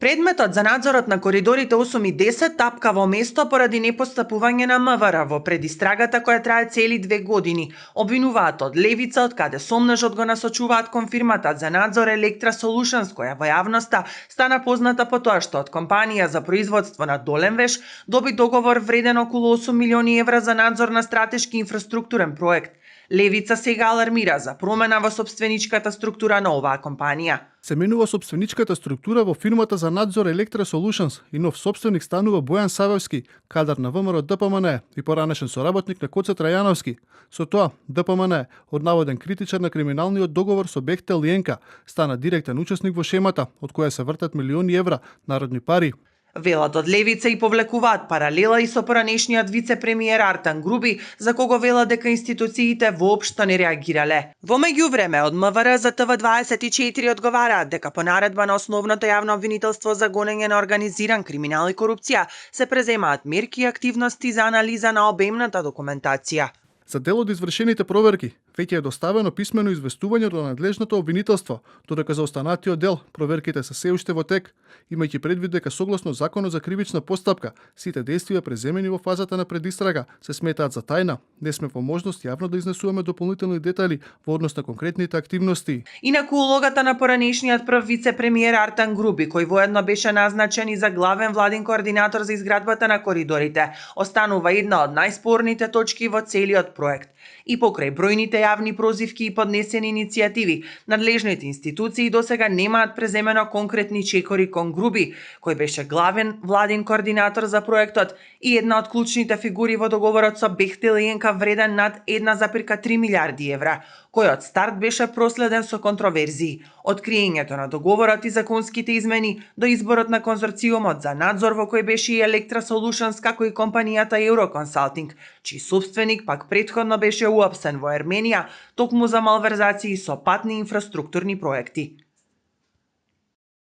Предметот за надзорот на коридорите 8 и 10 тапка во место поради непостапување на МВР во предистрагата која трае цели 2 години. Обвинуваат од левица, од каде сомнежот го насочуваат кон фирмата за надзор Electra Solutions, која во јавноста стана позната по тоа што од компанија за производство на долен веш доби договор вреден околу 8 милиони евра за надзор на стратешки инфраструктурен проект. Левица сега алармира за промена во собственичката структура на оваа компанија. Се менува собственичката структура во фирмата за надзор Electra Solutions и нов собственик станува Бојан Савевски, кадар на ВМРО ДПМН и поранешен соработник на Коце Трајановски. Со тоа, ДПМН од наводен критичар на криминалниот договор со Бехтел Ленка стана директен учесник во шемата, од која се вртат милиони евра народни пари. Велат од левица и повлекуваат паралела и со поранешниот вице-премиер Артан Груби, за кого велат дека институциите воопшто не реагирале. Во меѓувреме од МВР за ТВ24 одговараат дека по наредба на основното јавно обвинителство за гонење на организиран криминал и корупција се преземаат мерки и активности за анализа на обемната документација. За дел од извршените проверки веќе е доставено писмено известување до надлежното обвинителство, додека за останатиот дел проверките се се уште во тек, имајќи предвид дека согласно Законот за кривична постапка, сите действија преземени во фазата на предистрага се сметаат за тајна. Не сме во можност јавно да изнесуваме дополнителни детали во однос на конкретните активности. Инаку улогата на поранешниот прв вице-премиер Артан Груби, кој воедно беше назначен и за главен владин координатор за изградбата на коридорите, останува една од најспорните точки во целиот проект. И покрај бројните јавни прозивки и поднесени иницијативи, надлежните институции досега немаат преземено конкретни чекори кон Груби, кој беше главен владин координатор за проектот и една од клучните фигури во договорот со Бехтел Ленка вреден над 1,3 милиарди евра, кој од старт беше проследен со контроверзии, од криењето на договорот и законските измени до изборот на конзорциумот за надзор во кој беше и Electra Solutions како и компанијата Euroconsult, чиј собственик пак претходно беше уапсен во Ерменија токму за малверзации со патни инфраструктурни проекти.